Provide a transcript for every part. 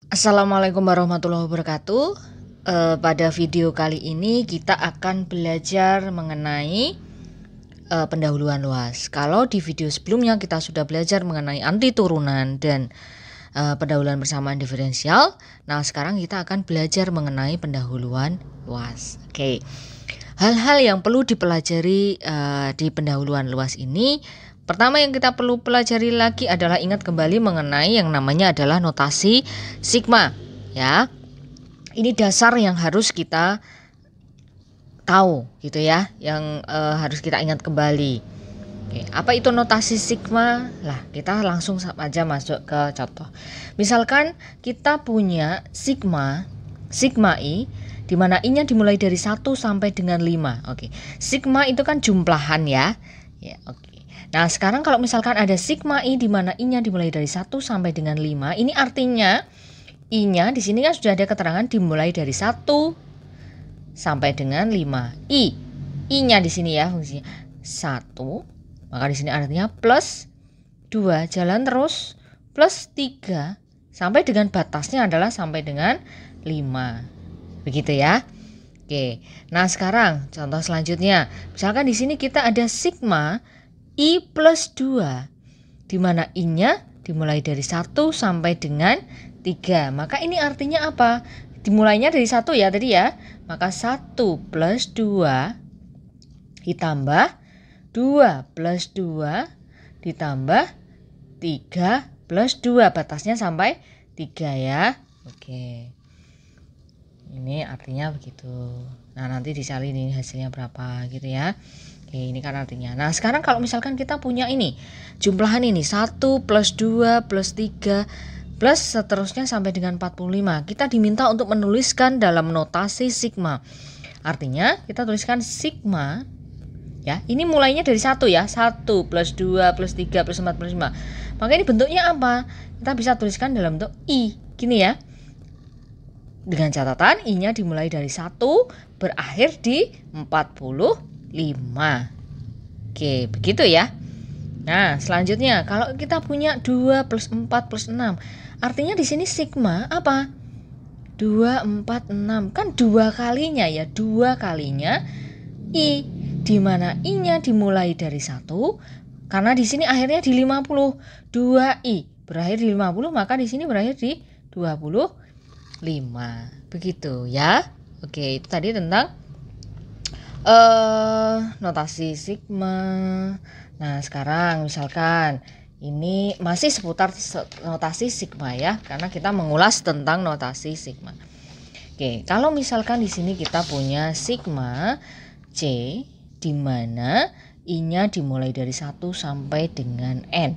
Assalamualaikum warahmatullahi wabarakatuh. Pada video kali ini kita akan belajar mengenai pendahuluan luas. Kalau di video sebelumnya kita sudah belajar mengenai anti turunan dan pendahuluan bersamaan diferensial. Nah, sekarang kita akan belajar mengenai pendahuluan luas. Oke. Hal-hal yang perlu dipelajari di pendahuluan luas ini, pertama yang kita perlu pelajari lagi adalah ingat kembali mengenai yang namanya adalah notasi sigma, ya. Ini dasar yang harus kita tahu gitu ya, yang harus kita ingat kembali. Oke, apa itu notasi sigma? Lah, kita langsung aja masuk ke contoh. Misalkan kita punya sigma I di mana I-nya dimulai dari 1 sampai dengan 5. Oke. Sigma itu kan jumlahan ya. Ya, oke. Nah, sekarang kalau misalkan ada sigma I di mana I-nya dimulai dari 1 sampai dengan 5, ini artinya I-nya di sini kan sudah ada keterangan dimulai dari 1 sampai dengan 5. I-nya di sini ya fungsinya 1, maka di sini artinya plus 2 jalan terus plus 3 sampai dengan batasnya adalah sampai dengan 5. Begitu ya. Oke. Nah, sekarang contoh selanjutnya. Misalkan di sini kita ada sigma I plus 2 di mana I-nya dimulai dari 1 sampai dengan 3. Maka ini artinya apa? Dimulainya dari 1 ya tadi ya. Maka 1 plus 2 ditambah 2 plus 2 ditambah 3 plus 2. Batasnya sampai 3 ya. Oke. Ini artinya begitu. Nah, nanti dicari ini hasilnya berapa gitu ya. Oke, ini kan artinya. Nah, sekarang kalau misalkan kita punya ini jumlahan ini 1 plus 2 plus 3 plus seterusnya sampai dengan 45. Kita diminta untuk menuliskan dalam notasi sigma. Artinya kita tuliskan sigma ya. Ini mulainya dari 1 ya. 1 plus 2 plus 3 plus 4 plus 5. Maka ini bentuknya apa? Kita bisa tuliskan dalam bentuk I. Gini ya. Dengan catatan I-nya dimulai dari 1 berakhir di 45. Oke, begitu ya. Nah, selanjutnya kalau kita punya 2 plus 4 plus 6, artinya di sini sigma apa? 2, 4, 6. Kan 2 kalinya ya, 2 kalinya I, di mana I-nya dimulai dari 1, karena di sini akhirnya di 50. 2I berakhir di 50, maka di sini berakhir di 25. Begitu ya. Oke, itu tadi tentang notasi sigma. Nah, sekarang misalkan ini masih seputar notasi sigma ya, karena kita mengulas tentang notasi sigma. Oke, kalau misalkan di sini kita punya sigma C di mana I-nya dimulai dari 1 sampai dengan N.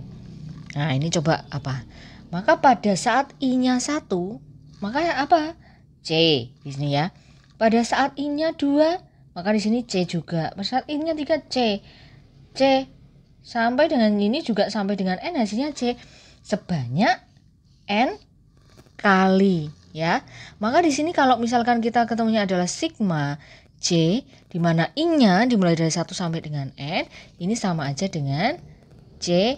Nah, ini coba apa? Maka pada saat I-nya 1, maka apa? C di sini ya. Pada saat I-nya 2, maka di sini C juga. Pada saat I-nya 3, C. C sampai dengan ini juga sampai dengan N, hasilnya C sebanyak N kali ya. Maka di sini kalau misalkan kita ketemunya adalah sigma C di mana I-nya dimulai dari 1 sampai dengan N, ini sama aja dengan C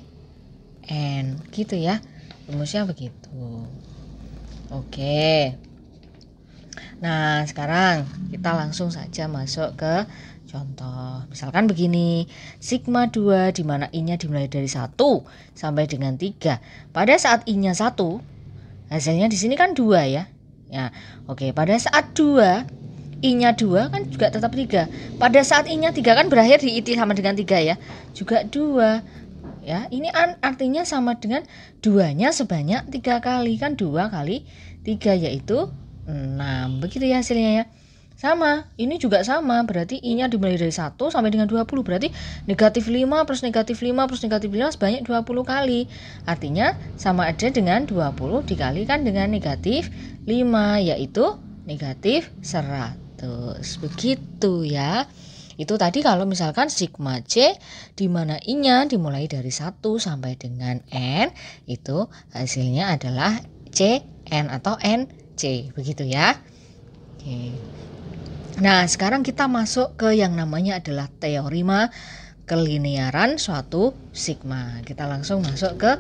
N gitu ya. Rumusnya begitu. Oke. Nah, sekarang kita langsung saja masuk ke contoh. Misalkan begini, sigma 2 di mana I-nya dimulai dari 1 sampai dengan 3. Pada saat I-nya 1, hasilnya di sini kan 2 ya. Ya, oke. Pada saat 2, I-nya 2 kan juga tetap 3. Pada saat I-nya 3 kan berakhir di IT sama dengan 3 ya. Juga 2. Ya, ini artinya sama dengan 2-nya sebanyak 3 kali. Kan 2 kali 3 yaitu 6. Begitu ya hasilnya ya. Sama, ini juga sama. Berarti I-nya dimulai dari 1 sampai dengan 20. Berarti negatif 5 plus negatif 5 plus negatif 5 sebanyak 20 kali. Artinya sama aja dengan 20 dikalikan dengan negatif 5, yaitu negatif 100. Begitu ya. Itu tadi kalau misalkan sigma C di mana I-nya dimulai dari 1 sampai dengan N, itu hasilnya adalah CN atau NC. Begitu ya. Oke. Nah, sekarang kita masuk ke yang namanya adalah teorema kelinearan suatu sigma. Kita langsung masuk ke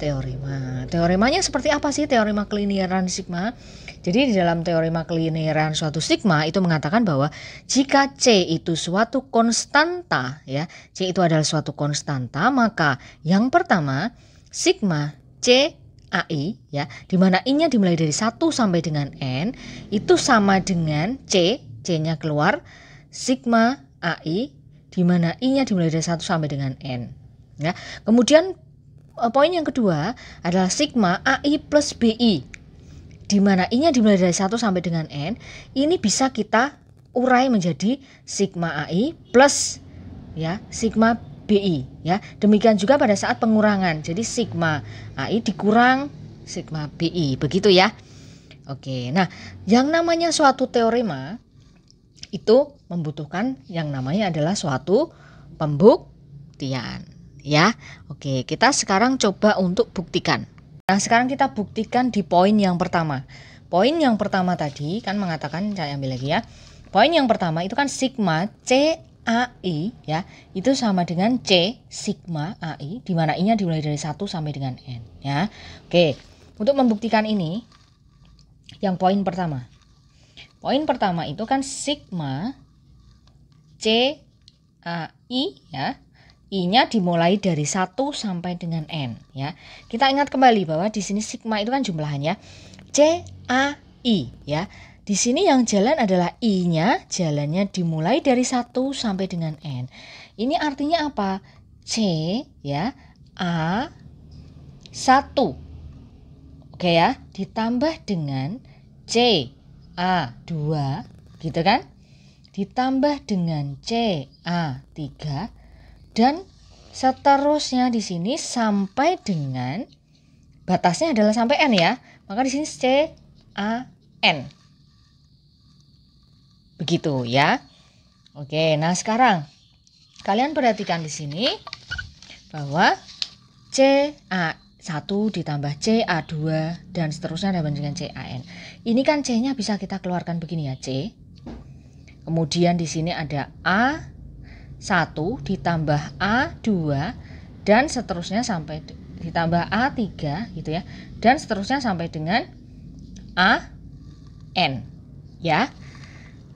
teorema. Teoremanya seperti apa sih teorema kelinearan sigma? Jadi di dalam teorema kelinearan suatu sigma itu mengatakan bahwa jika C itu suatu konstanta, ya, C itu adalah suatu konstanta, maka yang pertama sigma C AI, ya, di mana I-nya dimulai dari 1 sampai dengan N itu sama dengan C-nya keluar, sigma AI di mana I-nya dimulai dari 1 sampai dengan N. Ya. Kemudian poin yang kedua adalah sigma AI plus BI, di mana I-nya dimulai dari 1 sampai dengan N. Ini bisa kita urai menjadi sigma AI plus, ya, sigma BI, ya. Demikian juga pada saat pengurangan. Jadi sigma AI dikurang sigma BI, begitu ya. Oke. Nah, yang namanya suatu teorema itu membutuhkan yang namanya adalah suatu pembuktian, ya. Oke, kita sekarang coba untuk buktikan. Nah, sekarang kita buktikan di poin yang pertama. Poin yang pertama tadi kan mengatakan, saya ambil lagi ya. Poin yang pertama itu kan sigma CAI, ya, itu sama dengan C sigma AI di mana I-nya dimulai dari 1 sampai dengan N, ya. Oke, untuk membuktikan ini yang poin pertama. Poin pertama itu kan sigma CAI, ya. I-nya dimulai dari 1 sampai dengan N, ya. Kita ingat kembali bahwa di sini sigma itu kan jumlahannya CAI, ya. Di sini yang jalan adalah I-nya, jalannya dimulai dari 1 sampai dengan N. Ini artinya apa? C, ya, A 1. Oke ya, ditambah dengan C A2, gitu kan? Ditambah dengan CA3 dan seterusnya di sini sampai dengan batasnya adalah sampai N, ya. Maka di sini CAN. Begitu ya. Oke, nah sekarang kalian perhatikan di sini bahwa CA1 ditambah CA2 dan seterusnya sama dengan CAN. Ini kan C-nya bisa kita keluarkan begini ya, C. Kemudian di sini ada A1 ditambah A2 dan seterusnya sampai ditambah A3 gitu ya. Dan seterusnya sampai dengan AN, ya.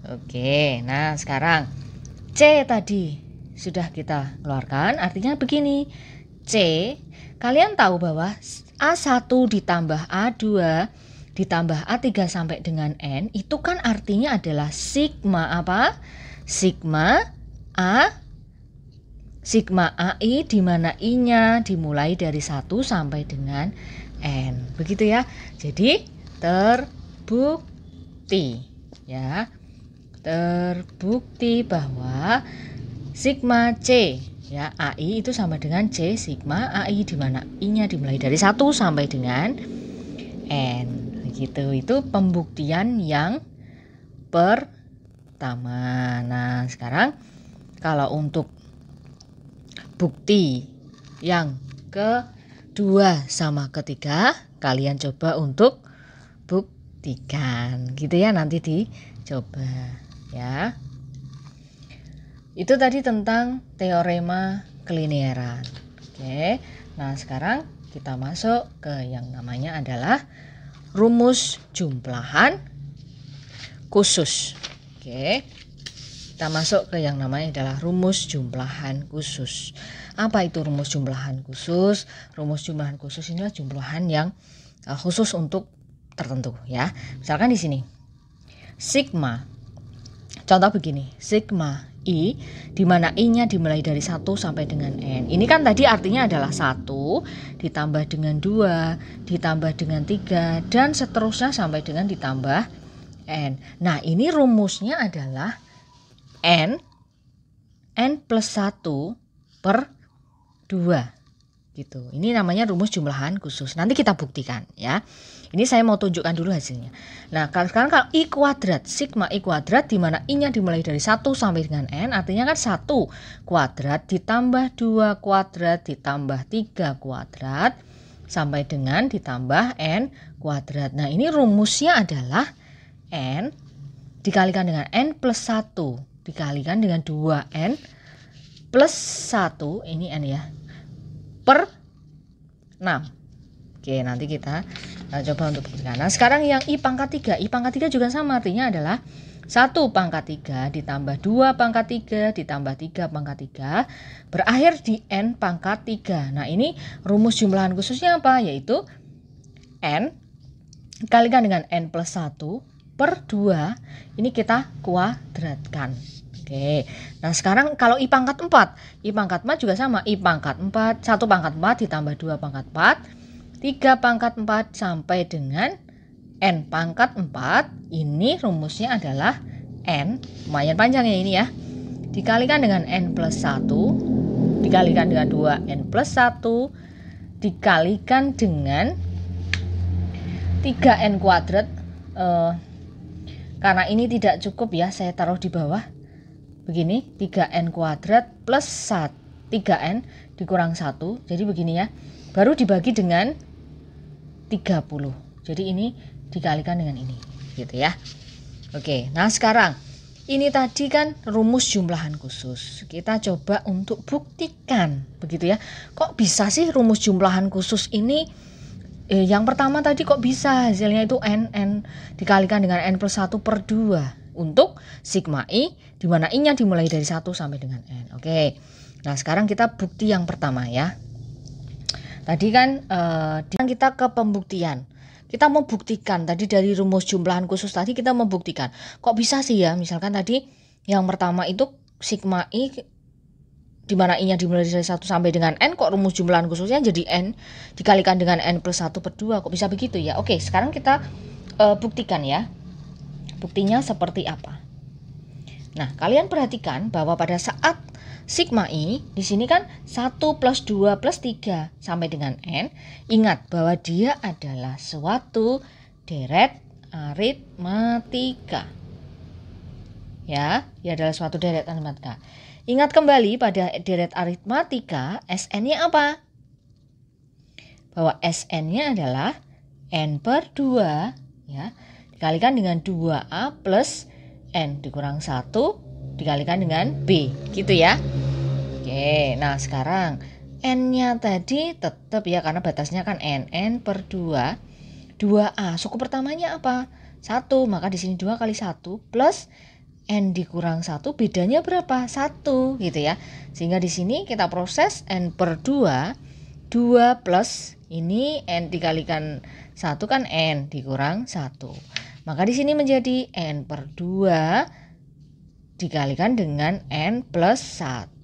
Oke, nah sekarang C tadi sudah kita keluarkan, artinya begini. C, kalian tahu bahwa A1 ditambah A2 ditambah A3 sampai dengan N itu kan artinya adalah sigma apa? Sigma AI di mana I-nya dimulai dari 1 sampai dengan N. Begitu ya. Jadi terbukti, ya. Terbukti bahwa sigma C, ya, AI itu sama dengan C sigma AI di mana I-nya dimulai dari 1 sampai dengan N. Begitu. Itu pembuktian yang pertama. Nah, sekarang kalau untuk bukti yang kedua sama ketiga, kalian coba untuk buktikan. Gitu ya, nanti dicoba ya. Itu tadi tentang teorema kelinearan. Oke. Nah, sekarang kita masuk ke yang namanya adalah rumus jumlahan khusus. Oke. Kita masuk ke yang namanya adalah rumus jumlahan khusus. Apa itu rumus jumlahan khusus? Rumus jumlahan khusus ini adalah jumlahan yang khusus untuk tertentu ya. Misalkan di sini sigma. Contoh begini, sigma I di mana I-nya dimulai dari 1 sampai dengan N. Ini kan tadi artinya adalah 1 ditambah dengan 2 ditambah dengan 3 dan seterusnya sampai dengan ditambah N. Nah, ini rumusnya adalah N plus 1 per 2 gitu. Ini namanya rumus jumlahan khusus. Nanti kita buktikan ya. Ini saya mau tunjukkan dulu hasilnya. Nah, sekarang kalau I kuadrat, sigma I kuadrat di mana I-nya dimulai dari 1 sampai dengan N, artinya kan 1 kuadrat ditambah 2 kuadrat ditambah 3 kuadrat sampai dengan ditambah N kuadrat. Nah, ini rumusnya adalah N dikalikan dengan N plus 1 dikalikan dengan 2N plus 1, ini N ya, per 6. Oke, nanti kita coba untuk buktikan. Nah, sekarang yang I pangkat 3. I pangkat 3 juga sama, artinya adalah 1 pangkat 3 ditambah 2 pangkat 3 ditambah 3 pangkat 3 berakhir di N pangkat 3. Nah, ini rumus jumlahan khususnya apa? Yaitu N dikalikan dengan N plus 1 per 2. Ini kita kuadratkan. Oke, nah sekarang kalau I pangkat 4. I pangkat 4 juga sama. I pangkat 4, 1 pangkat 4 ditambah 2 pangkat 4, 3 pangkat 4 sampai dengan N pangkat 4. Ini rumusnya adalah N, lumayan panjang ya ini ya, dikalikan dengan N plus 1, dikalikan dengan 2 N plus 1, dikalikan dengan 3N kuadrat. Karena ini tidak cukup ya, saya taruh di bawah. Begini, 3N kuadrat plus 3N dikurang 1. Jadi begini ya, baru dibagi dengan 30. Jadi ini dikalikan dengan ini, gitu ya. Oke, nah sekarang ini tadi kan rumus jumlahan khusus. Kita coba untuk buktikan, begitu ya. Kok bisa sih rumus jumlahan khusus ini? Yang pertama tadi kok bisa hasilnya itu N dikalikan dengan N plus 1 per 2 untuk sigma I, di mana I-nya dimulai dari 1 sampai dengan N. Oke, nah sekarang kita bukti yang pertama ya. Tadi kan kita ke pembuktian. Kita mau buktikan tadi dari rumus jumlahan khusus tadi, kita membuktikan. Kok bisa sih ya, misalkan tadi yang pertama itu sigma I di mana I-nya dimulai dari 1 sampai dengan N, kok rumus jumlahan khususnya jadi N dikalikan dengan N plus 1 per 2, kok bisa begitu ya. Oke, sekarang kita buktikan ya. Buktinya seperti apa? Nah, kalian perhatikan bahwa pada saat sigma I di sini kan 1 plus 2 plus 3 sampai dengan N, ingat bahwa dia adalah suatu deret aritmatika. Ya, dia adalah suatu deret aritmatika. Ingat kembali pada deret aritmatika, Sn-nya apa? Bahwa Sn-nya adalah N per 2 ya, dikalikan dengan 2A plus N dikurang 1 dikalikan dengan B, gitu ya. Oke, nah sekarang N-nya tadi tetap ya, karena batasnya kan N per 2. 2A, suku pertamanya apa? 1, maka di sini 2 kali 1 plus N dikurang 1, bedanya berapa? 1, gitu ya. Sehingga di sini kita proses N per 2, 2 plus ini N dikalikan 1 kan N dikurang 1. Maka di sini menjadi N per 2 dikalikan dengan N plus 1.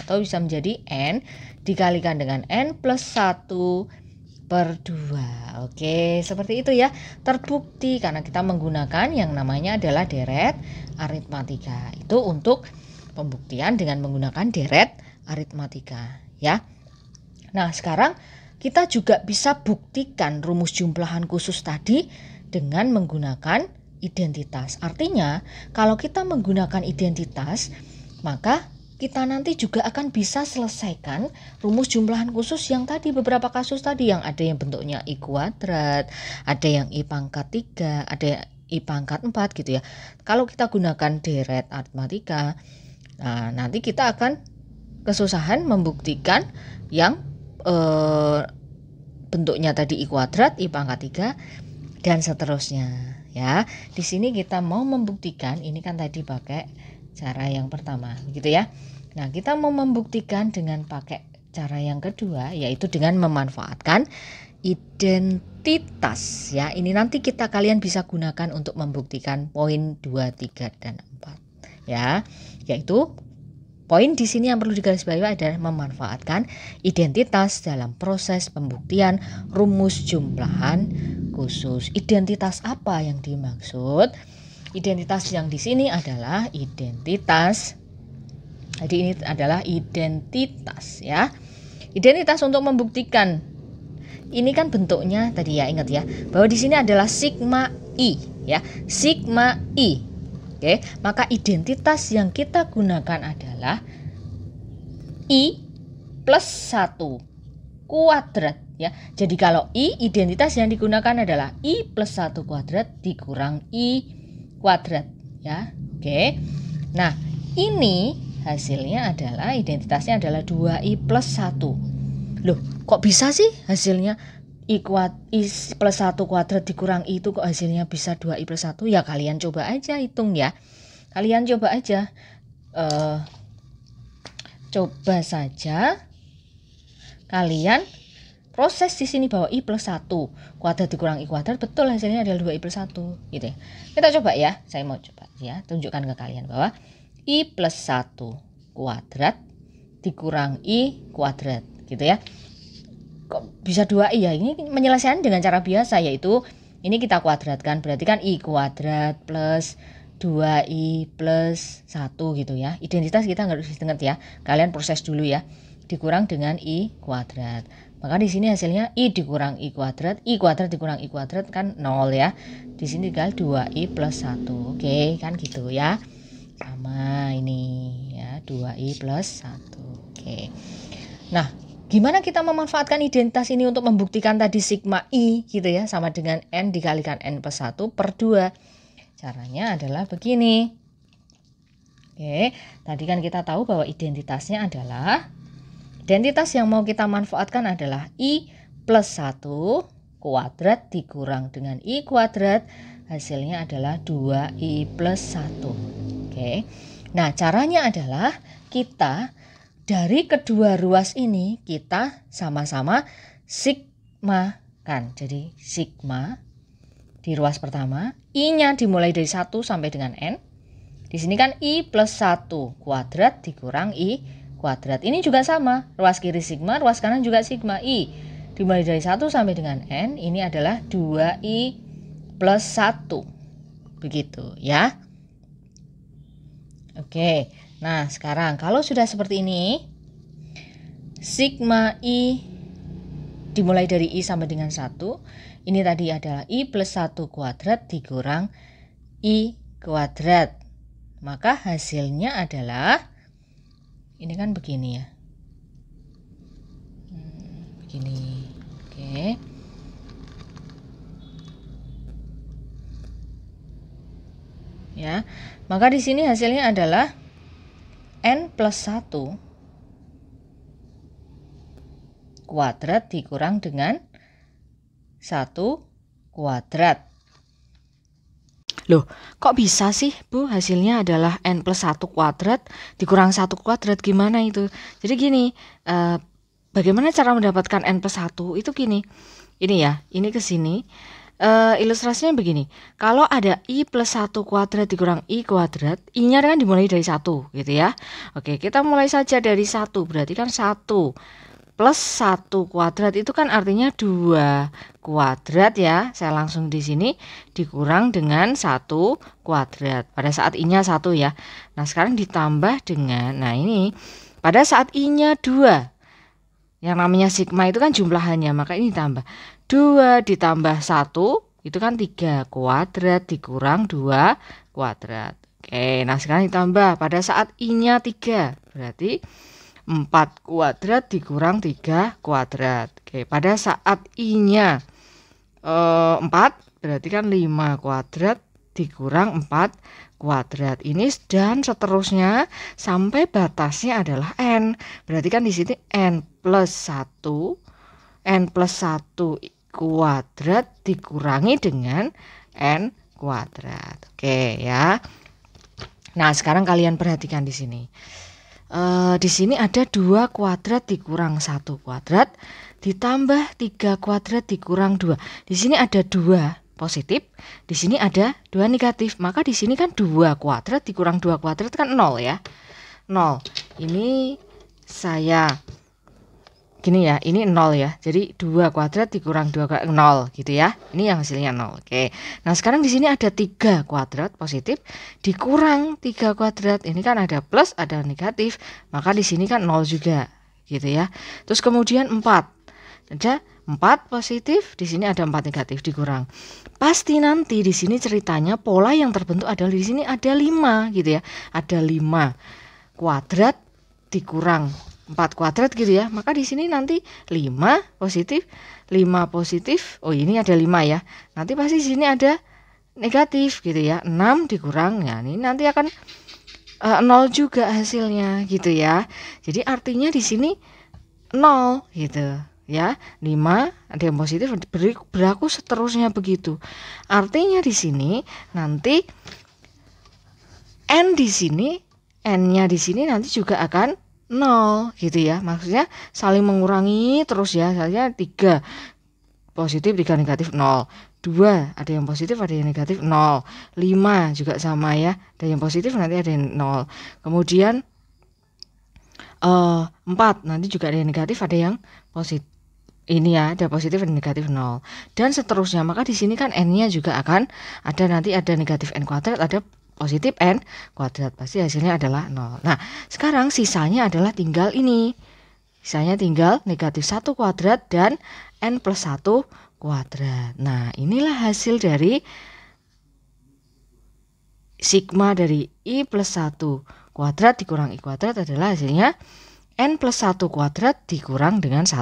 Atau bisa menjadi N dikalikan dengan N plus 1 per 2. Oke, seperti itu ya. Terbukti karena kita menggunakan yang namanya adalah deret aritmatika. Itu untuk pembuktian dengan menggunakan deret aritmatika ya. Nah, sekarang kita juga bisa buktikan rumus jumlahan khusus tadi dengan menggunakan identitas. Artinya, kalau kita menggunakan identitas, maka kita nanti juga akan bisa selesaikan rumus jumlahan khusus yang tadi, beberapa kasus tadi yang ada yang bentuknya I kuadrat, ada yang I pangkat 3, ada I pangkat 4 gitu ya. Kalau kita gunakan deret aritmatika, nah nanti kita akan kesusahan membuktikan yang bentuknya tadi I kuadrat, I pangkat 3 dan seterusnya ya. Di sini kita mau membuktikan, ini kan tadi pakai cara yang pertama gitu ya. Nah, kita mau membuktikan dengan pakai cara yang kedua, yaitu dengan memanfaatkan identitas ya. Ini nanti kalian bisa gunakan untuk membuktikan poin 2, 3 dan 4 ya. Yaitu poin di sini yang perlu digarisbawahi adalah memanfaatkan identitas dalam proses pembuktian rumus jumlahan khusus. Identitas apa yang dimaksud? Identitas yang di sini adalah identitas. Jadi ini adalah identitas ya. Identitas untuk membuktikan. Ini kan bentuknya tadi ya, ingat ya, bahwa di sini adalah sigma I ya, sigma I. Oke, maka identitas yang kita gunakan adalah I plus 1 kuadrat ya. Jadi kalau I, identitas yang digunakan adalah I plus 1 kuadrat dikurang I kuadrat ya. Oke. Nah, ini hasilnya adalah, identitasnya adalah 2i plus 1. Loh, kok bisa sih hasilnya I plus 1 kuadrat dikurang I itu kok hasilnya bisa 2i plus 1? Ya kalian coba aja hitung ya. Kalian coba aja. Coba saja kalian proses di sini bahwa I plus 1 kuadrat dikurang I kuadrat, betul hasilnya adalah 2i plus 1 gitu ya. Kita coba ya, saya mau coba ya tunjukkan ke kalian bahwa I plus 1 kuadrat dikurang I kuadrat gitu ya. Kok bisa 2i ya? Ini penyelesaian dengan cara biasa, yaitu ini kita kuadratkan, berarti kan I kuadrat plus 2i plus 1 gitu ya. Identitas kita nggak harus ingat ya, kalian proses dulu ya. Dikurang dengan I kuadrat, maka di sini hasilnya I dikurang I kuadrat dikurang I kuadrat kan 0 ya. Di sini tinggal 2i plus 1. Oke, kan gitu ya. Sama ini ya, 2i plus 1. Oke. Nah, gimana kita memanfaatkan identitas ini untuk membuktikan tadi sigma I gitu ya, sama dengan N dikalikan N plus 1 per 2. Caranya adalah begini. Oke, tadi kan kita tahu bahwa identitasnya adalah, identitas yang mau kita manfaatkan adalah I plus 1 kuadrat dikurang dengan I kuadrat, hasilnya adalah 2i plus 1. Oke. Nah, caranya adalah kita dari kedua ruas ini kita sama-sama sigmakan. Jadi sigma di ruas pertama, I-nya dimulai dari 1 sampai dengan N. Di sini kan I plus 1 kuadrat dikurang I kuadrat. Ini juga sama, ruas kiri sigma, ruas kanan juga sigma. I dimulai dari 1 sampai dengan N, ini adalah 2i plus 1. Begitu ya. Oke. Nah, sekarang kalau sudah seperti ini, sigma I dimulai dari I sampai dengan 1, ini tadi adalah I plus 1 kuadrat dikurang I kuadrat. Maka hasilnya adalah, ini kan begini ya. Begini. Oke. Ya, maka di sini hasilnya adalah N plus 1 kuadrat dikurang dengan 1 kuadrat. Loh, kok bisa sih Bu hasilnya adalah N plus 1 kuadrat dikurang 1 kuadrat, gimana itu? Jadi gini, bagaimana cara mendapatkan N plus 1? Itu gini, ini ya, ini ke sini. Ilustrasinya begini, kalau ada I plus 1 kuadrat dikurang I kuadrat, I-nya kan dimulai dari 1 gitu ya. Oke, kita mulai saja dari 1, berarti kan 1 plus 1 kuadrat itu kan artinya 2 kuadrat ya. Saya langsung di sini dikurang dengan 1 kuadrat pada saat I-nya 1 ya. Nah, sekarang ditambah dengan, nah ini pada saat I-nya 2, yang namanya sigma itu kan jumlahannya, maka ini ditambah 2 ditambah 1 itu kan 3 kuadrat dikurang 2 kuadrat. Oke, nah sekarang ditambah pada saat I-nya 3, berarti 4 kuadrat dikurang 3 kuadrat. Oke, pada saat I-nya 4, berarti kan 5 kuadrat dikurang 4 kuadrat. Ini dan seterusnya sampai batasnya adalah N. Berarti kan di sini N plus 1 kuadrat dikurangi dengan N kuadrat. Oke ya. Nah, sekarang kalian perhatikan di sini. Di sini ada 2 kuadrat dikurang 1 kuadrat ditambah 3 kuadrat dikurang 2. Di sini ada 2 positif, di sini ada 2 negatif. Maka di sini kan 2 kuadrat dikurang 2 kuadrat kan 0 ya. 0. Ini saya gini ya, ini 0 ya. Jadi 2 kuadrat dikurang 2 kuadrat 0 gitu ya. Ini yang hasilnya 0. Oke. Nah, sekarang di sini ada 3 kuadrat positif dikurang 3 kuadrat. Ini kan ada plus, ada negatif. Maka di sini kan 0 juga gitu ya. Terus kemudian 4. Ada 4 positif, di sini ada 4 negatif dikurang. Pasti nanti di sini ceritanya pola yang terbentuk adalah di sini ada 5 gitu ya. Ada 5 kuadrat dikurang 4 kuadrat gitu ya. Maka di sini nanti 5 positif, 5 positif. Oh, ini ada 5 ya. Nanti pasti di sini ada negatif gitu ya. 6 dikurang. Nah, ini nanti akan 0 juga hasilnya gitu ya. Jadi artinya di sini 0 gitu ya. 5 ada yang positif, berlaku seterusnya begitu. Artinya di sini nanti n di sini, n-nya di sini nanti juga akan 0 gitu ya. Maksudnya saling mengurangi terus ya. Misalnya 3 positif 3 negatif 0. 2 ada yang positif ada yang negatif 0. 5 juga sama ya, ada yang positif nanti ada yang 0. Kemudian 4 nanti juga ada yang negatif ada yang positif. Ini ya, ada positif dan negatif 0 dan seterusnya. Maka di sini kan n-nya juga akan ada, nanti ada negatif n kuadrat, ada positif n kuadrat, pasti hasilnya adalah 0. Nah sekarang sisanya adalah tinggal ini, sisanya tinggal negatif 1 kuadrat dan n plus 1 kuadrat. Nah inilah hasil dari sigma dari I plus 1 kuadrat dikurang I kuadrat adalah hasilnya n plus 1 kuadrat dikurang dengan 1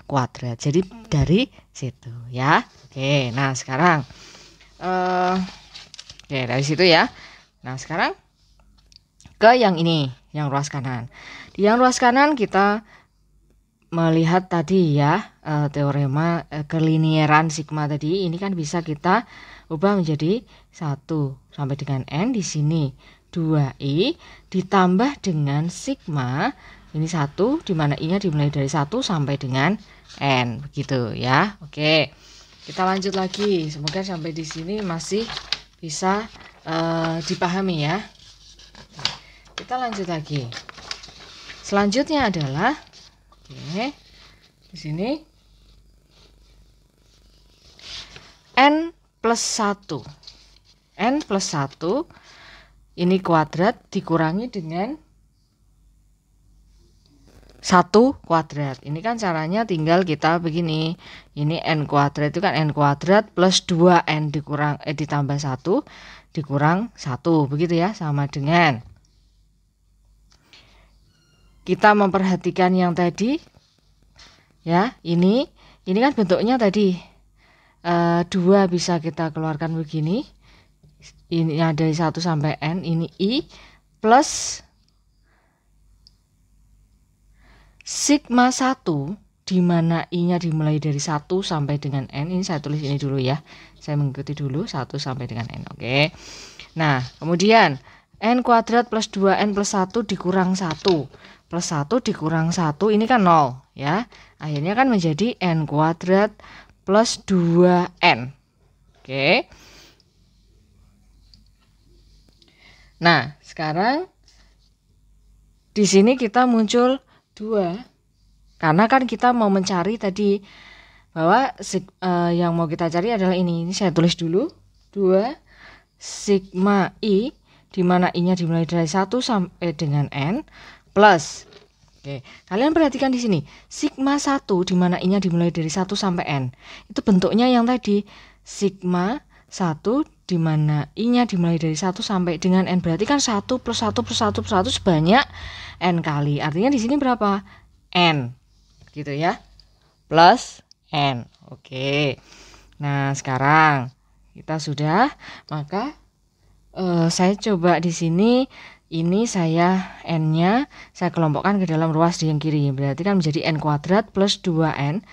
kuadrat. Jadi dari situ ya. Oke, nah sekarang oke dari situ ya. Nah sekarang ke yang ini, yang ruas kanan. Di yang ruas kanan kita melihat tadi ya, teorema kelinieran sigma tadi, ini kan bisa kita ubah menjadi 1 sampai dengan n, di sini 2i ditambah dengan sigma ini 1 di mana i-nya dimulai dari 1 sampai dengan n, begitu ya. Oke. Kita lanjut lagi. Semoga sampai di sini masih bisa dipahami ya. Kita lanjut lagi. Selanjutnya adalah oke, di sini n plus 1. N plus 1 ini kuadrat dikurangi dengan 1 kuadrat. Ini kan caranya tinggal kita begini. Ini n kuadrat itu kan n kuadrat plus 2n ditambah 1 dikurang 1. Begitu ya, sama dengan kita memperhatikan yang tadi ya, ini kan bentuknya tadi 2 bisa kita keluarkan begini, ini ada 1 sampai n, ini i plus sigma 1 di mana i-nya dimulai dari 1 sampai dengan n. Ini saya tulis ini dulu ya, saya mengikuti dulu 1 sampai dengan n. Oke. Nah kemudian n kuadrat plus 2n plus 1 dikurang 1 plus 1 dikurang 1 ini kan 0 ya. Akhirnya kan menjadi n kuadrat plus 2n. Oke. Nah, sekarang di sini kita muncul 2. Karena kan kita mau mencari tadi bahwa yang mau kita cari adalah ini. Ini saya tulis dulu. 2 sigma i di mana i-nya dimulai dari 1 sampai dengan n plus, oke, kalian perhatikan di sini sigma 1 di mana i-nya dimulai dari 1 sampai n. Itu bentuknya yang tadi sigma 1 di mana i-nya dimulai dari 1 sampai dengan n. Berarti kan 1 plus 1 plus 1 plus 1 sebanyak n kali. Artinya di sini berapa? N. Gitu ya. Plus n. Oke. Nah, sekarang kita sudah, maka saya coba di sini. Ini saya n-nya saya kelompokkan ke dalam ruas di yang kiri. Berarti kan menjadi n kuadrat plus 2n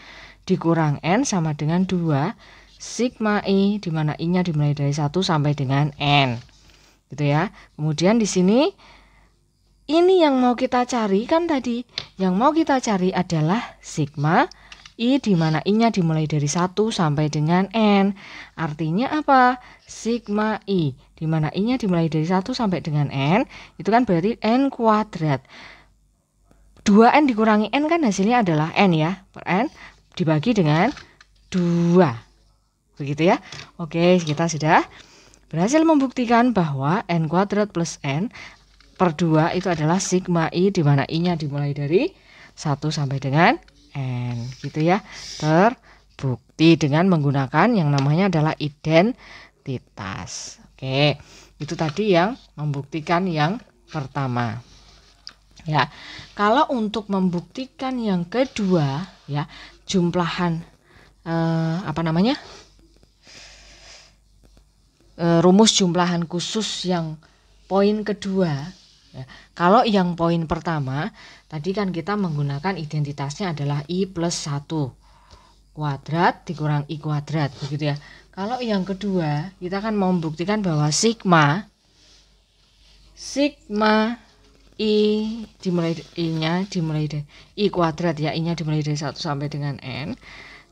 dikurang n sama dengan 2 sigma i di mana i-nya dimulai dari 1 sampai dengan n. Gitu ya. Kemudian di sini ini yang mau kita cari kan tadi. Yang mau kita cari adalah sigma i di mana i-nya dimulai dari 1 sampai dengan n. Artinya apa? Sigma i di mana i-nya dimulai dari 1 sampai dengan n, itu kan berarti n kuadrat. 2n dikurangi n kan hasilnya adalah n ya, per n dibagi dengan 2. Begitu ya. Oke, kita sudah berhasil membuktikan bahwa n kuadrat plus n per 2 itu adalah sigma i di mana i-nya dimulai dari 1 sampai dengan n. Gitu ya. Terbukti dengan menggunakan yang namanya adalah identitas. Oke, itu tadi yang membuktikan yang pertama. Ya, kalau untuk membuktikan yang kedua, ya, jumlahan rumus jumlahan khusus yang poin kedua, Ya, kalau yang poin pertama, tadi kan kita menggunakan identitasnya adalah I plus 1 kuadrat dikurang I kuadrat, begitu ya. Kalau yang kedua, kita kan mau membuktikan bahwa sigma I dimulai I-nya dimulai dari I kuadrat ya, I-nya dimulai dari 1 sampai dengan N.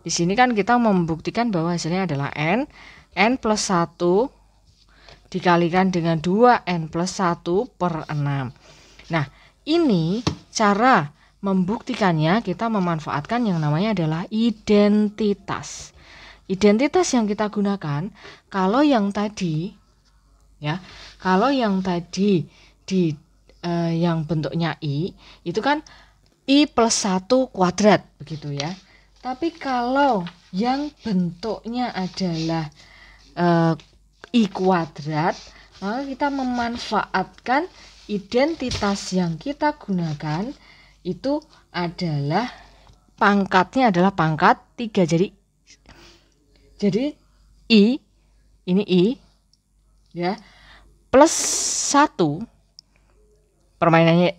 Di sini kan kita membuktikan bahwa hasilnya adalah N plus 1 dikalikan dengan 2N plus 1 per 6. Nah, ini cara membuktikannya kita memanfaatkan yang namanya adalah identitas. Identitas yang kita gunakan, kalau yang tadi ya, kalau yang tadi di yang bentuknya I, itu kan I plus 1 kuadrat begitu ya. Tapi kalau yang bentuknya adalah I kuadrat, maka kita memanfaatkan identitas yang kita gunakan itu adalah pangkatnya adalah pangkat 3. Jadi I, ini I ya, plus 1. Permainannya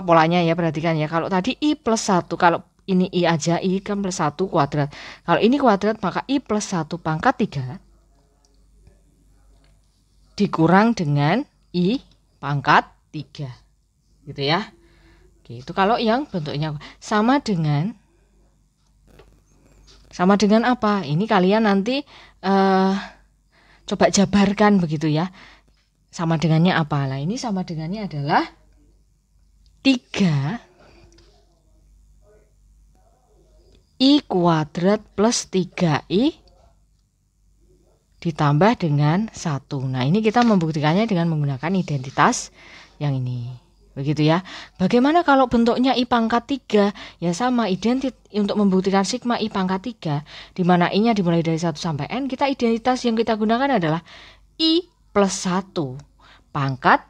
polanya ya, perhatikan ya. Kalau tadi I plus 1, kalau ini I aja, I kan plus 1 kuadrat. Kalau ini kuadrat, maka I plus 1 pangkat 3 dikurang dengan I pangkat 3. Gitu ya. Oke, itu kalau yang bentuknya sama dengan apa? Ini kalian nanti coba jabarkan begitu ya. Sama dengannya apa? Nah, ini sama dengannya adalah 3 I kuadrat plus 3I ditambah dengan 1. Nah, ini kita membuktikannya dengan menggunakan identitas yang ini. Begitu ya. Bagaimana kalau bentuknya I pangkat 3? Ya sama, untuk membuktikan sigma I pangkat 3, di mana I-nya dimulai dari 1 sampai N, kita identitas yang kita gunakan adalah I plus 1 pangkat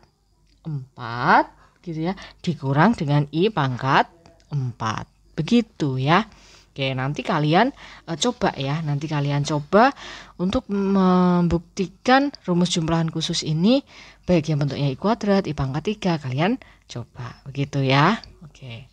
4 gitu ya, dikurang dengan I pangkat 4. Begitu ya. Oke, nanti kalian coba ya, untuk membuktikan rumus jumlahan khusus ini, baik yang bentuknya I kuadrat, I pangkat 3, kalian coba begitu ya. Oke.